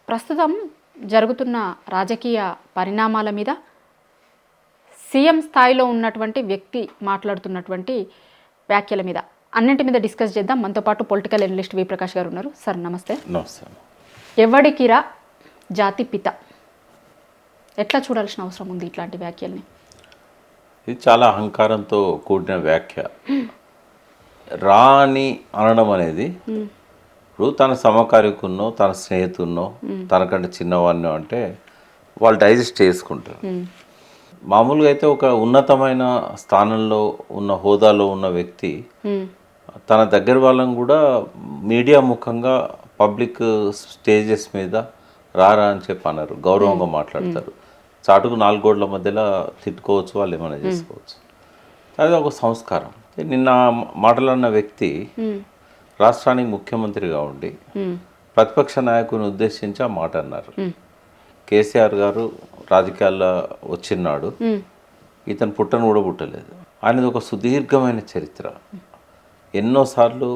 ప్రస్తుతం జరుగుతున్న రాజకీయ పరిణామాల మీద సీఎం స్థాయిలో ఉన్నటువంటి వ్యక్తి మాట్లాడుతున్నటువంటి వ్యాఖ్యల మీద అన్నింటి మీద డిస్కస్ చేద్దాం. మనతో పాటు పొలిటికల్ అనలిస్ట్ వి ప్రకాష్ గారు ఉన్నారు. సార్ నమస్తే. నమస్తే. ఎవడికిరా జాతి పిత, ఎట్లా చూడాల్సిన అవసరం ఉంది ఇట్లాంటి వ్యాఖ్యల్ని? ఇది చాలా అహంకారంతో కూడిన వ్యాఖ్య. రా అని అనడం అనేది ఇప్పుడు తన సమకాలికున్నో తన స్నేహితున్నో తనకంటే చిన్నవాడినో అంటే వాళ్ళు డైజెస్ట్ చేసుకుంటారు. మామూలుగా అయితే ఒక ఉన్నతమైన స్థానంలో ఉన్న హోదాలో ఉన్న వ్యక్తి తన దగ్గర వాళ్ళని కూడా మీడియా ముఖంగా పబ్లిక్ స్టేజెస్ మీద రారా అని చెప్పి అన్నారు, గౌరవంగా మాట్లాడతారు. చాటుకు 4 గోడల మధ్యలో తిట్టుకోవచ్చు, వాళ్ళు ఏమైనా చేసుకోవచ్చు. అది ఒక సంస్కారం. నిన్న మాట్లాడిన వ్యక్తి రాష్ట్రానికి ముఖ్యమంత్రిగా ఉండి ప్రతిపక్ష నాయకుని ఉద్దేశించి ఆ మాట అన్నారు. కేసీఆర్ గారు రాజకీయాల్లో వచ్చినాడు, ఇతను పుట్టను కూడా పుట్టలేదు. ఆయనది ఒక సుదీర్ఘమైన చరిత్ర. ఎన్నోసార్లు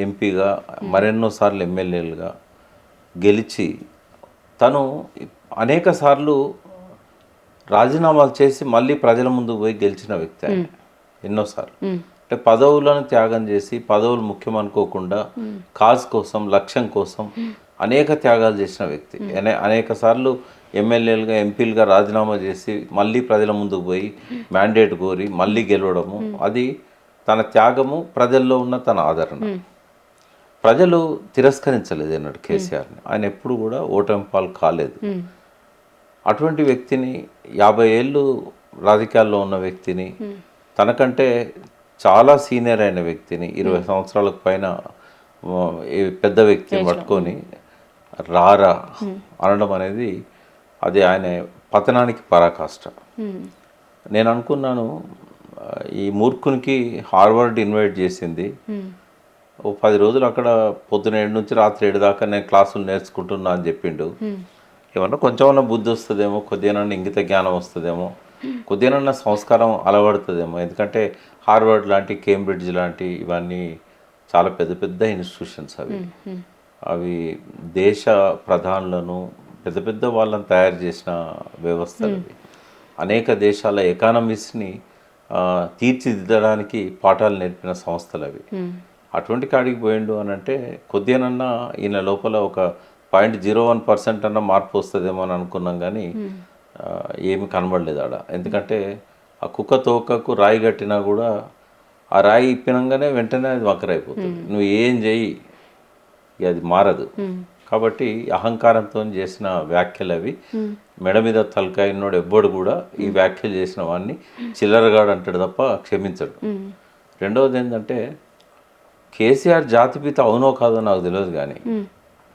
ఎంపీగా మరెన్నోసార్లు ఎమ్మెల్యేలుగా గెలిచి తను అనేక సార్లు రాజీనామాలు చేసి మళ్ళీ ప్రజల ముందుకు పోయి గెలిచిన వ్యక్తి ఆయన. ఎన్నోసార్లు అంటే పదవులను త్యాగం చేసి పదవులు ముఖ్యం అనుకోకుండా కాజ్ కోసం లక్ష్యం కోసం అనేక త్యాగాలు చేసిన వ్యక్తి. అనేక సార్లు ఎమ్మెల్యేలుగా ఎంపీలుగా రాజీనామా చేసి మళ్ళీ ప్రజల ముందుకు పోయి మ్యాండేట్ కోరి మళ్ళీ గెలవడము, అది తన త్యాగము, ప్రజల్లో ఉన్న తన ఆదరణ. ప్రజలు తిరస్కరించలేదు అన్నాడు కేసీఆర్ని. ఆయన ఎప్పుడు కూడా ఓటమి పాలు కాలేదు. అటువంటి వ్యక్తిని 50 ఏళ్ళు రాజకీయాల్లో ఉన్న వ్యక్తిని, తనకంటే చాలా సీనియర్ అయిన వ్యక్తిని, 20 సంవత్సరాలకు పైన పెద్ద వ్యక్తిని పట్టుకొని రారా అనడం అనేది అది ఆయన పతనానికి పరాకాష్ట. నేను అనుకున్నాను, ఈ మూర్ఖునికి హార్వర్డ్ ఇన్వైట్ చేసింది, ఓ 10 రోజులు అక్కడ పొద్దున 7 నుంచి రాత్రి 7 దాకా నేను క్లాసులు నేర్చుకుంటున్నా అని చెప్పిండు. ఏమన్నా కొంచెమన్నా బుద్ధి వస్తుందేమో, కొద్దిగానన్నా ఇంగిత జ్ఞానం వస్తుందేమో, కొద్దిగానన్నా సంస్కారం అలవడుతుందేమో. ఎందుకంటే హార్వర్డ్ లాంటి, కేంబ్రిడ్జ్ లాంటి ఇవన్నీ చాలా పెద్ద పెద్ద ఇన్స్టిట్యూషన్స్. అవి దేశ ప్రధానులను పెద్ద పెద్ద వాళ్ళని తయారు చేసిన వ్యవస్థలు. అనేక దేశాల ఎకానమీస్ని తీర్చిదిద్దడానికి పాఠాలు నేర్పిన సంస్థలు అవి. అటువంటి కాడికి పోయిండు అని అంటే కొద్దిగానన్నా ఈయన లోపల ఒక 0.01% అన్న మార్పు వస్తుందేమో అని అనుకున్నాం, కానీ ఏమి కనబడలేదు ఆడ. ఎందుకంటే ఆ కుక్క తోకకు రాయి కట్టినా కూడా ఆ రాయి ఇప్పినంగానే వెంటనే అది వక్రైపోతుంది. నువ్వు ఏం చెయ్యి అది మారదు. కాబట్టి అహంకారంతో చేసిన వ్యాఖ్యలు అవి. మెడ మీద తలకాయనోడు ఎవ్వడు కూడా ఈ వ్యాఖ్యలు చేసిన వాడిని చిల్లరగాడు అంటాడు తప్ప క్షమించడు. రెండవది ఏంటంటే కేసీఆర్ జాతిపిత అవునో కాదో నాకు తెలియదు, కానీ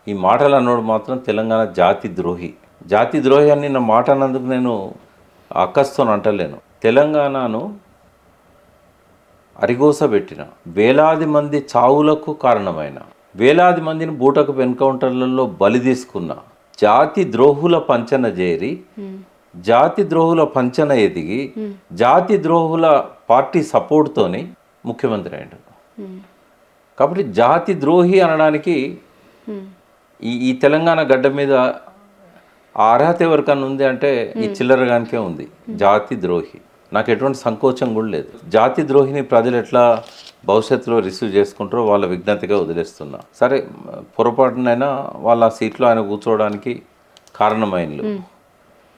ఈ మాటలు అన్నోడు మాత్రం తెలంగాణ జాతి ద్రోహి. జాతి ద్రోహి అని నా మాట అన్నందుకు నేను అక్కస్తో అంటలేను. తెలంగాణను అరిగోసబెట్టిన, వేలాది మంది చావులకు కారణమైన, వేలాది మందిని బూటకు ఎన్కౌంటర్లలో బలి తీసుకున్న జాతి ద్రోహుల పంచన చేరి, జాతి ద్రోహుల పంచన ఎదిగి, జాతి ద్రోహుల పార్టీ సపోర్ట్తోని ముఖ్యమంత్రి అయ్యాడు. కాబట్టి జాతి ద్రోహి అనడానికి ఈ తెలంగాణ గడ్డ మీద ఆ అర్హత ఎవరికన్నా ఉంది అంటే ఈ చిల్లరగానికే ఉంది. జాతి ద్రోహి. నాకు ఎటువంటి సంకోచం కూడా లేదు. జాతి ద్రోహిని ప్రజలు ఎట్లా భవిష్యత్తులో రిసీవ్ చేసుకుంటారో వాళ్ళ విజ్ఞతగా వదిలేస్తున్నా. సరే, పొరపాటునైనా వాళ్ళ సీట్లో ఆయన కూర్చోవడానికి కారణమైనలు.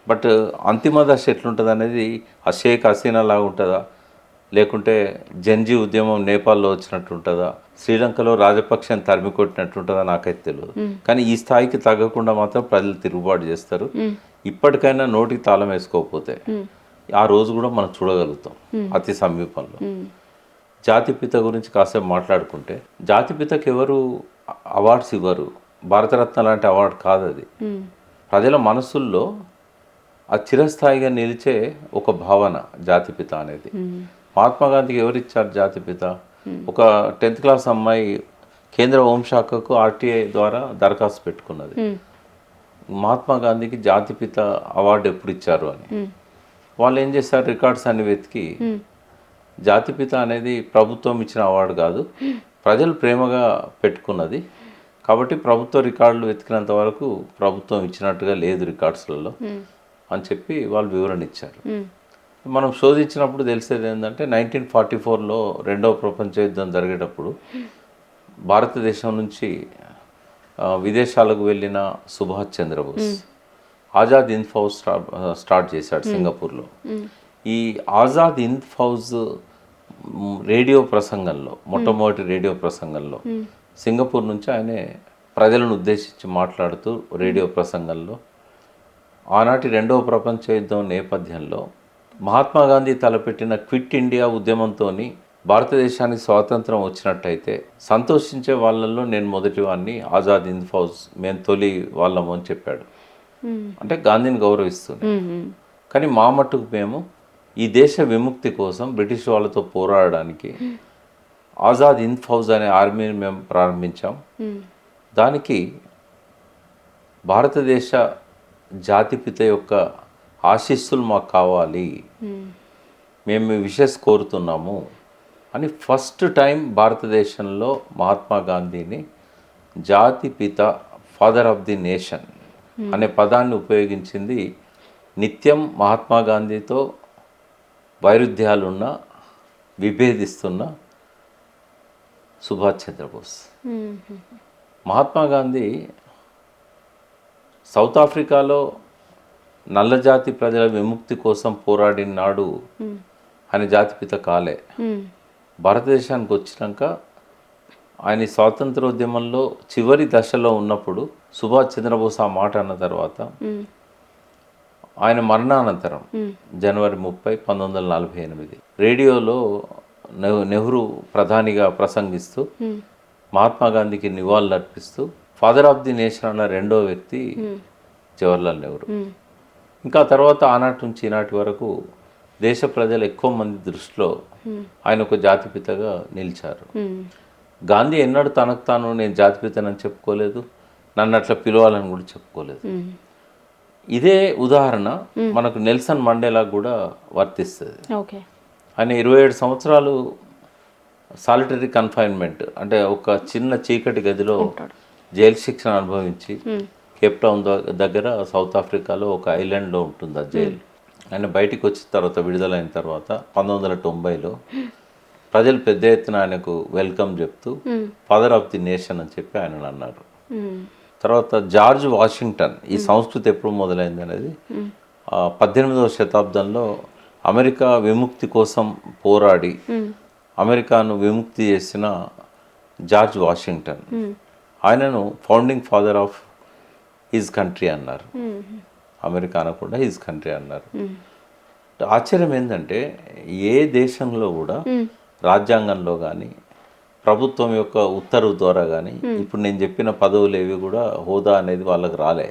బట్ అంతిమ దశ ఎట్లుంటుంది అనేది ఆ షేక్ హసీనా లాగా ఉంటుందా, లేకుంటే జంజీ ఉద్యమం నేపాల్లో వచ్చినట్టు ఉంటుందా, శ్రీలంకలో రాజపక్షని తరిమి కొట్టినట్టుంటుందా నాకైతే తెలియదు. కానీ ఈ స్థాయికి తగ్గకుండా మాత్రం ప్రజలు తిరుగుబాటు చేస్తారు. ఇప్పటికైనా నోటికి తాళం వేసుకోకపోతే ఆ రోజు కూడా మనం చూడగలుగుతాం అతి సమీపంలో. జాతిపిత గురించి కాసేపు మాట్లాడుకుంటే, జాతిపితకి ఎవరు అవార్డ్స్ ఇవ్వరు. భారతరత్న లాంటి అవార్డు కాదు అది. ప్రజల మనసుల్లో ఆ చిరస్థాయిగా నిలిచే ఒక భావన జాతిపిత అనేది. మహాత్మా గాంధీకి ఎవరు ఇచ్చారు జాతిపిత? ఒక 10th క్లాస్ అమ్మాయి కేంద్ర హోంశాఖకు ఆర్టీఐ ద్వారా దరఖాస్తు పెట్టుకున్నది, మహాత్మా గాంధీకి జాతిపిత అవార్డు ఎప్పుడు ఇచ్చారు అని. వాళ్ళు ఏం చేస్తారు, రికార్డ్స్ అన్ని వెతికి జాతిపిత అనేది ప్రభుత్వం ఇచ్చిన అవార్డు కాదు, ప్రజలు ప్రేమగా పెట్టుకున్నది. కాబట్టి ప్రభుత్వ రికార్డులు వెతికినంత వరకు ప్రభుత్వం ఇచ్చినట్టుగా లేదు రికార్డ్స్లలో అని చెప్పి వాళ్ళు వివరణ ఇచ్చారు. మనం శోధించినప్పుడు తెలిసేది ఏంటంటే 1944లో రెండవ ప్రపంచ యుద్ధం జరిగేటప్పుడు భారతదేశం నుంచి విదేశాలకు వెళ్ళిన సుభాష్ చంద్రబోస్ ఆజాద్ హింద్ ఫౌజ్ స్టార్ట్ చేశాడు సింగపూర్లో. ఈ ఆజాద్ హింద్ ఫౌజ్ రేడియో ప్రసంగంలో, మొట్టమొదటి రేడియో ప్రసంగంలో సింగపూర్ నుంచి ఆయనే ప్రజలను ఉద్దేశించి మాట్లాడుతూ రేడియో ప్రసంగంలో ఆనాటి రెండవ ప్రపంచ యుద్ధం నేపథ్యంలో మహాత్మా గాంధీ తలపెట్టిన క్విట్ ఇండియా ఉద్యమంతో భారతదేశానికి స్వాతంత్రం వచ్చినట్టయితే సంతోషించే వాళ్ళల్లో నేను మొదటివాడిని, ఆజాద్ హింద్ ఫౌజ్ మేము తొలి వాళ్ళము అని చెప్పాడు. అంటే గాంధీని గౌరవిస్తుంది. కానీ మా మట్టుకు మేము ఈ దేశ విముక్తి కోసం బ్రిటిష్ వాళ్ళతో పోరాడడానికి ఆజాద్ హింద్ ఫౌజ్ అనే ఆర్మీని మేము ప్రారంభించాం. దానికి భారతదేశ జాతిపిత యొక్క ఆశీస్సులు మాకు కావాలి, మేము మీ విషెస్ కోరుతున్నాము అని ఫస్ట్ టైం భారతదేశంలో మహాత్మా గాంధీని జాతిపిత, ఫాదర్ ఆఫ్ ది నేషన్ అనే పదాన్ని ఉపయోగించింది నిత్యం మహాత్మా గాంధీతో వైరుధ్యాలున్న, విభేదిస్తున్న సుభాష్ చంద్రబోస్. మహాత్మా గాంధీ సౌత్ ఆఫ్రికాలో నల్లజాతి ప్రజల విముక్తి కోసం పోరాడిన నాడు ఆయన జాతిపిత కాలే. భారతదేశానికి వచ్చినాక ఆయన స్వాతంత్రోద్యమంలో చివరి దశలో ఉన్నప్పుడు సుభాష్ చంద్రబోస్ ఆ మాట అన్న తర్వాత ఆయన మరణానంతరం జనవరి 30, 1948 రేడియోలో నెహ్రూ ప్రధానిగా ప్రసంగిస్తూ మహాత్మా గాంధీకి నివాళులు అర్పిస్తూ ఫాదర్ ఆఫ్ ది నేషన్ అన్న రెండో వ్యక్తి జవహర్లాల్ నెహ్రూ. ఇంకా తర్వాత ఆనాటి నుంచి ఈనాటి వరకు దేశ ప్రజలు ఎక్కువ మంది దృష్టిలో ఆయన ఒక జాతిపితగా నిలిచారు. గాంధీ ఎన్నడూ తనకు తాను నేను జాతిపితనని చెప్పుకోలేదు, నన్ను అట్లా పిలవాలని కూడా చెప్పుకోలేదు. ఇదే ఉదాహరణ మనకు నెల్సన్ మండేలా కూడా వర్తిస్తుంది. ఆయన 27 సంవత్సరాలు సాలిటరీ కన్ఫైన్మెంట్ అంటే ఒక చిన్న చీకటి గదిలో జైలు శిక్షణ అనుభవించి కేప్ టౌన్ దగ్గర సౌత్ ఆఫ్రికాలో ఒక ఐలాండ్లో ఉంటుంది ఆ జైలు. ఆయన బయటికి వచ్చిన తర్వాత, విడుదలైన తర్వాత 1990లో ప్రజలు పెద్ద ఎత్తున ఆయనకు వెల్కమ్ చెప్తూ ఫాదర్ ఆఫ్ ది నేషన్ అని చెప్పి ఆయన అన్నారు. తర్వాత జార్జ్ వాషింగ్టన్, ఈ సంస్కృతి ఎప్పుడు మొదలైంది అనేది 18వ శతాబ్దంలో అమెరికా విముక్తి కోసం పోరాడి అమెరికాను విముక్తి చేసిన జార్జ్ వాషింగ్టన్, ఆయనను founding father of his country అన్నారు. అమెరికా అనకుండా హిజ్ కంట్రీ అన్నారు. ఆశ్చర్యం ఏంటంటే ఏ దేశంలో కూడా రాజ్యాంగంలో కానీ ప్రభుత్వం యొక్క ఉత్తర్వు ద్వారా కానీ ఇప్పుడు నేను చెప్పిన పదవులు ఏవి కూడా హోదా అనేది వాళ్ళకి రాలే.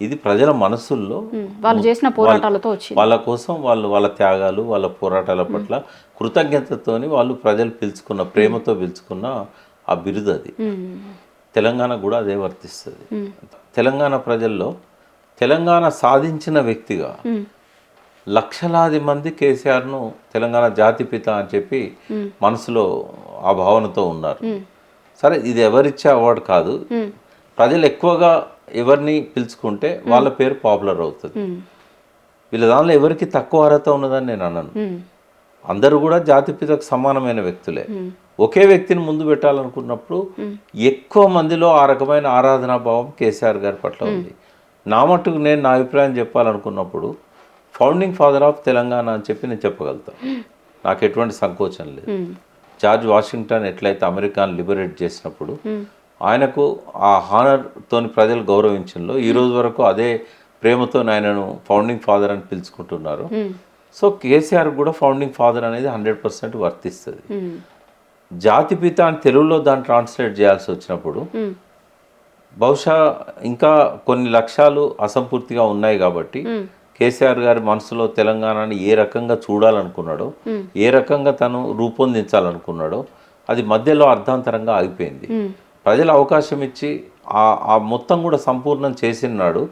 ఇది ప్రజల మనసుల్లో వాళ్ళు చేసిన పోరాటాలతో వాళ్ళ కోసం వాళ్ళ త్యాగాలు, వాళ్ళ పోరాటాల పట్ల కృతజ్ఞతతోని వాళ్ళు ప్రజలు పిలుచుకున్న, ప్రేమతో పిలుచుకున్న ఆ బిరుదు అది. తెలంగాణ కూడా అదే వర్తిస్తుంది. తెలంగాణ ప్రజల్లో తెలంగాణ సాధించిన వ్యక్తిగా లక్షలాది మంది కేసీఆర్ను తెలంగాణ జాతిపిత అని చెప్పి మనసులో ఆ భావనతో ఉన్నారు. సరే, ఇది ఎవరిచ్చే అవార్డు కాదు. ప్రజలు ఎక్కువగా ఎవరిని పిలుచుకుంటే వాళ్ళ పేరు పాపులర్ అవుతుంది. వీళ్ళ దానిలో ఎవరికి తక్కువ అర్హత ఉన్నదని నేను అన్నాను. అందరూ కూడా జాతిపితకు సమానమైన వ్యక్తులే. ఒకే వ్యక్తిని ముందు పెట్టాలనుకున్నప్పుడు ఎక్కువ మందిలో ఆ రకమైన ఆరాధనా భావం కేసీఆర్ గారి పట్ల ఉంది. నా మట్టుకు నేను నా అభిప్రాయం చెప్పాలనుకున్నప్పుడు ఫౌండింగ్ ఫాదర్ ఆఫ్ తెలంగాణ అని చెప్పి నేను చెప్పగలుగుతాను. నాకు ఎటువంటి సంకోచం లేదు. జార్జ్ వాషింగ్టన్ ఎట్లయితే అమెరికాను లిబరేట్ చేసినప్పుడు ఆయనకు ఆ హానర్తోని ప్రజలు గౌరవించడంలో ఈ రోజు వరకు అదే ప్రేమతో ఆయనను ఫౌండింగ్ ఫాదర్ అని పిలుచుకుంటున్నారు. సో కేసీఆర్ కూడా ఫౌండింగ్ ఫాదర్ అనేది 100% వర్తిస్తుంది. జాతిపిత అని తెలుగులో దాన్ని ట్రాన్స్లేట్ చేయాల్సి వచ్చినప్పుడు బహుశా ఇంకా కొన్ని లక్ష్యాలు అసంపూర్తిగా ఉన్నాయి. కాబట్టి కేసీఆర్ గారి మనసులో తెలంగాణని ఏ రకంగా చూడాలనుకున్నాడో, ఏ రకంగా తను రూపొందించాలనుకున్నాడో అది మధ్యలో అర్ధాంతరంగా ఆగిపోయింది. ప్రజలు అవకాశం ఇచ్చి ఆ మొత్తం కూడా సంపూర్ణం చేసినాడు.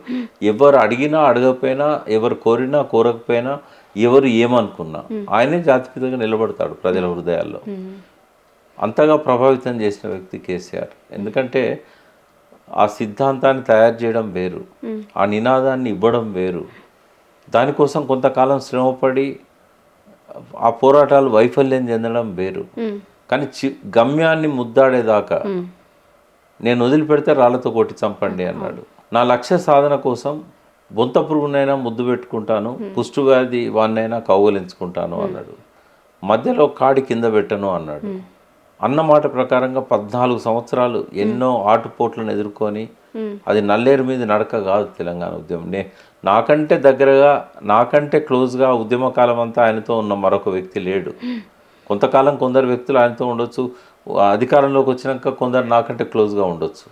ఎవరు అడిగినా అడగకపోయినా, ఎవరు కోరినా కోరకపోయినా, ఎవరు ఏమనుకున్నా ఆయనే జాతిపితగా నిలబడతాడు ప్రజల హృదయాల్లో. అంతగా ప్రభావితం చేసిన వ్యక్తి కేసీఆర్. ఎందుకంటే ఆ సిద్ధాంతాన్ని తయారు చేయడం వేరు, ఆ నినాదాన్ని ఇవ్వడం వేరు. దానికోసం కొంతకాలం శ్రమపడి ఆ పోరాటాలు వైఫల్యం చెందడం వేరు. కానీ గమ్యాన్ని ముద్దాడేదాకా నేను వదిలిపెడితే రాళ్లతో కొట్టి చంపండి అన్నాడు. నా లక్ష్య సాధన కోసం బొంత పురుగునైనా ముద్దు పెట్టుకుంటాను, పుష్టివ్యాధి వాన్నైనా కౌగలించుకుంటాను అన్నాడు. మధ్యలో కాడి కింద పెట్టను అన్నాడు. అన్నమాట ప్రకారంగా 14 సంవత్సరాలు ఎన్నో ఆటుపోట్లను ఎదుర్కొని, అది నల్లేరు మీద నడక కాదు తెలంగాణ ఉద్యమం. నాకంటే దగ్గరగా, నాకంటే క్లోజ్గా ఉద్యమకాలం అంతా ఆయనతో ఉన్న మరొక వ్యక్తి లేడు. కొంతకాలం కొందరు వ్యక్తులు ఆయనతో ఉండొచ్చు, అధికారంలోకి వచ్చినాక కొందరు నాకంటే క్లోజ్గా ఉండొచ్చు.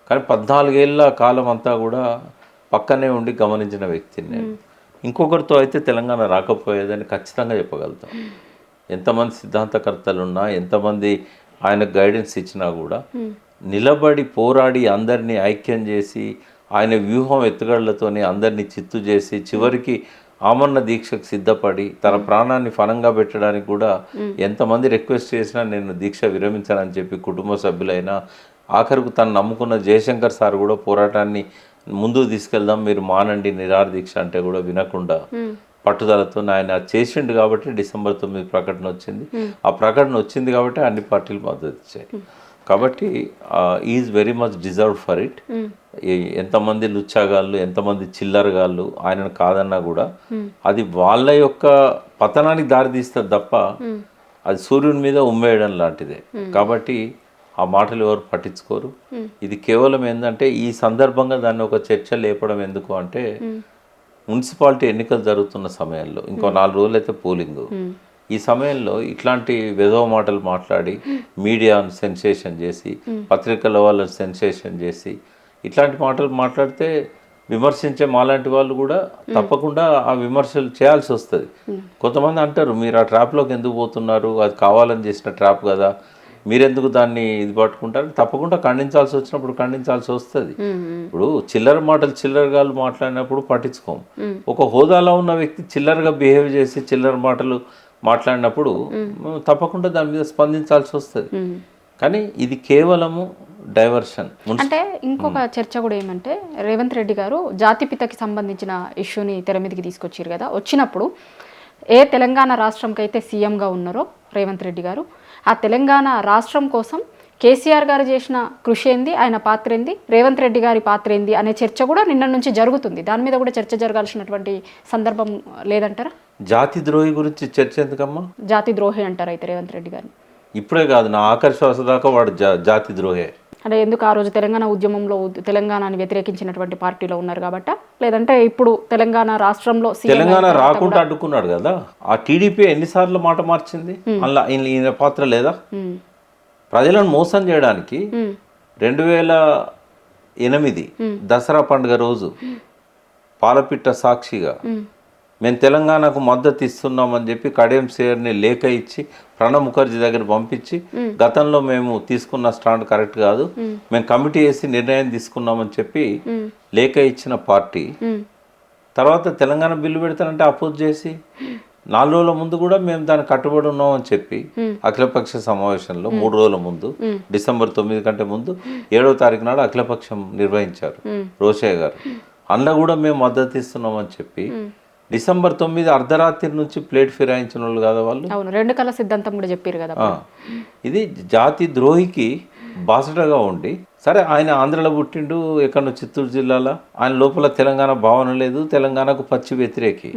కానీ 14 ఏళ్ళ కాలం అంతా కూడా పక్కనే ఉండి గమనించిన వ్యక్తిని నేను. ఇంకొకరితో అయితే తెలంగాణ రాకపోయేదని ఖచ్చితంగా చెప్పగలుగుతాం. ఎంతమంది సిద్ధాంతకర్తలున్నా, ఎంతమంది ఆయనకు గైడెన్స్ ఇచ్చినా కూడా నిలబడి పోరాడి అందరినీ ఐక్యం చేసి, ఆయన వ్యూహం ఎత్తుగడలతోని అందరినీ చిత్తు చేసి, చివరికి ఆమరణ దీక్షకు సిద్ధపడి తన ప్రాణాన్ని ఫలంగా పెట్టడానికి కూడా ఎంతమంది రిక్వెస్ట్ చేసినా నేను దీక్ష విరమించానని చెప్పి కుటుంబ సభ్యులైనా, ఆఖరుకు తను నమ్ముకున్న జయశంకర్ సార్ కూడా పోరాటాన్ని ముందుకు తీసుకెళ్దాం, మీరు మానండి నిరాహార దీక్ష అంటే కూడా వినకుండా పట్టుదలతో ఆయన చేసిండు కాబట్టి డిసెంబర్ 9 ప్రకటన వచ్చింది. ఆ ప్రకటన వచ్చింది కాబట్టి అన్ని పార్టీలు మద్దతు ఇచ్చాయి. కాబట్టి is very much deserved for it. ఎంతమంది లుచ్చాగాళ్ళు, ఎంతమంది చిల్లరగాళ్ళు ఆయనను కాదన్నా కూడా అది వాళ్ళ యొక్క పతనానికి దారితీస్తుంది తప్ప అది సూర్యుని మీద ఉమ్మేయడం లాంటిదే. కాబట్టి ఆ మాటలు ఎవరు పట్టించుకోరు. ఇది కేవలం ఏంటంటే ఈ సందర్భంగా దాన్ని ఒక చర్చ లేపడం ఎందుకు అంటే, మున్సిపాలిటీ ఎన్నికలు జరుగుతున్న సమయంలో ఇంకో 4 రోజులు అయితే పోలింగ్, ఈ సమయంలో ఇట్లాంటి వెధవ మాటలు మాట్లాడి మీడియాను సెన్సేషన్ చేసి, పత్రికల వాళ్ళని సెన్సేషన్ చేసి, ఇట్లాంటి మాటలు మాట్లాడితే విమర్శించే మాలాంటి వాళ్ళు కూడా తప్పకుండా ఆ విమర్శలు చేయాల్సి వస్తుంది. కొంతమంది అంటారు, మీరు ఆ ట్రాప్లోకి ఎందుకు పోతున్నారు, అది కావాలని చేసిన ట్రాప్ కదా, మీరెందుకు దాన్ని ఇది పట్టుకుంటారు. తప్పకుండా ఖండించాల్సి వచ్చినప్పుడు ఖండించాల్సి వస్తుంది. ఇప్పుడు చిల్లర మాటలు చిల్లరగాళ్ళు మాట్లాడినప్పుడు పట్టించుకోం. ఒక హోదాలో ఉన్న వ్యక్తి చిల్లరగా బిహేవ్ చేసి చిల్లర మాటలు మాట్లాడినప్పుడు తప్పకుండా దాని మీద స్పందించాల్సి వస్తుంది. కానీ ఇది కేవలము డైవర్షన్. అంటే ఇంకొక చర్చ కూడా ఏమంటే, రేవంత్ రెడ్డి గారు జాతిపితకి సంబంధించిన ఇష్యూని తెర మీదకి తీసుకొచ్చారు కదా. వచ్చినప్పుడు ఏ తెలంగాణ రాష్ట్రంకి అయితే సీఎంగా ఉన్నారో రేవంత్ రెడ్డి గారు, ఆ తెలంగాణ రాష్ట్రం కోసం కేసీఆర్ గారు చేసిన కృషి ఏంది, ఆయన పాత్ర ఏంది, రేవంత్ రెడ్డి గారి పాత్ర ఏంది అనే చర్చ కూడా నిన్న నుంచి జరుగుతుంది. దాని మీద కూడా చర్చ జరగాల్సినటువంటి సందర్భం లేదంటారా? జాతి ద్రోహి గురించి చర్చ ఎందుకమ్మా? జాతి ద్రోహి అంటారు అయితే రేవంత్ రెడ్డి గారిని. ఇప్పుడే కాదు, నా ఆఖరి శ్వాస దాకా వాడు జాతి ద్రోహే. అంటే ఎందుకు ఆ రోజు తెలంగాణ ఉద్యమంలో తెలంగాణని వ్యతిరేకించినటువంటి పార్టీలో ఉన్నారు కాబట్టా, లేదంటే ఇప్పుడు తెలంగాణ రాష్ట్రంలో తెలంగాణ రాకుండా అడ్డుకున్నాడు కదా. ఆ టీడీపీ ఎన్నిసార్లు మాట మార్చింది, అలా ఈయన పాత్ర లేదా? ప్రజలను మోసం చేయడానికి 2008 దసరా పండుగ రోజు పాలపిట్ట సాక్షిగా మేము తెలంగాణకు మద్దతు ఇస్తున్నామని చెప్పి కడియం శ్రేయర్ని లేఖ ఇచ్చి ప్రణబ్ ముఖర్జీ దగ్గర పంపించి, గతంలో మేము తీసుకున్న స్టాండ్ కరెక్ట్ కాదు, మేము కమిటీ వేసి నిర్ణయం తీసుకున్నామని చెప్పి లేఖ ఇచ్చిన పార్టీ తర్వాత తెలంగాణ బిల్లు పెడతానంటే అపోజ్ చేసి 4 రోజుల ముందు కూడా మేము దానికి కట్టుబడి ఉన్నామని చెప్పి అఖిలపక్ష సమావేశంలో 3 రోజుల ముందు, డిసెంబర్ 9 కంటే ముందు 7వ తారీఖు నాడు అఖిలపక్షం నిర్వహించారు రోషయ్య గారు. అందులో కూడా మేము మద్దతు ఇస్తున్నామని చెప్పి డిసెంబర్ 9 అర్ధరాత్రి నుంచి ప్లేట్ ఫిరాయించిన వాళ్ళు కదా వాళ్ళు. అవును, 2 కళ సిద్ధాంతం కూడా చెప్పారు కదా. ఇది జాతి ద్రోహికి బాసటగా ఉండి, సరే ఆయన ఆంధ్రలో పుట్టిండు, ఎక్కడో చిత్తూరు జిల్లాలో, ఆయన లోపల తెలంగాణ భావన లేదు, తెలంగాణకు పచ్చి వ్యతిరేకి.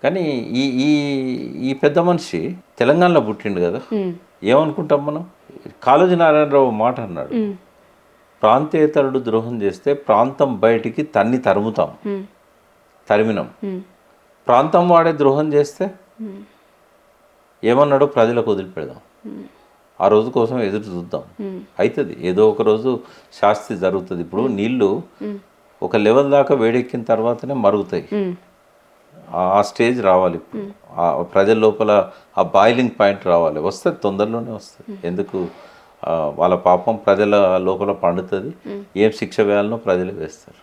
కానీ ఈ ఈ ఈ పెద్ద మనిషి తెలంగాణలో పుట్టిండు కదా. ఏమనుకుంటాం మనం? కాళోజీ నారాయణరావు మాట అన్నాడు, ప్రాంతేతరుడు ద్రోహం చేస్తే ప్రాంతం బయటికి తరిమినాం, ప్రాంతం వాడే ద్రోహం చేస్తే ఏమన్నాడో ప్రజలకు వదిలిపెడదాం, ఆ రోజు కోసం ఎదురు చూద్దాం, అవుతుంది ఏదో ఒక రోజు శాస్తి జరుగుతుంది. ఇప్పుడు నీళ్లు ఒక లెవెల్ దాకా వేడెక్కిన తర్వాతనే మరుగుతాయి, ఆ స్టేజ్ రావాలి. ఇప్పుడు ఆ ప్రజల లోపల ఆ బాయిలింగ్ పాయింట్ రావాలి, వస్తుంది, తొందరలోనే వస్తుంది. ఎందుకు వాళ్ళ పాపం ప్రజల లోపల పండుతుంది, ఏం శిక్ష వేయాలనో ప్రజలు వేస్తారు.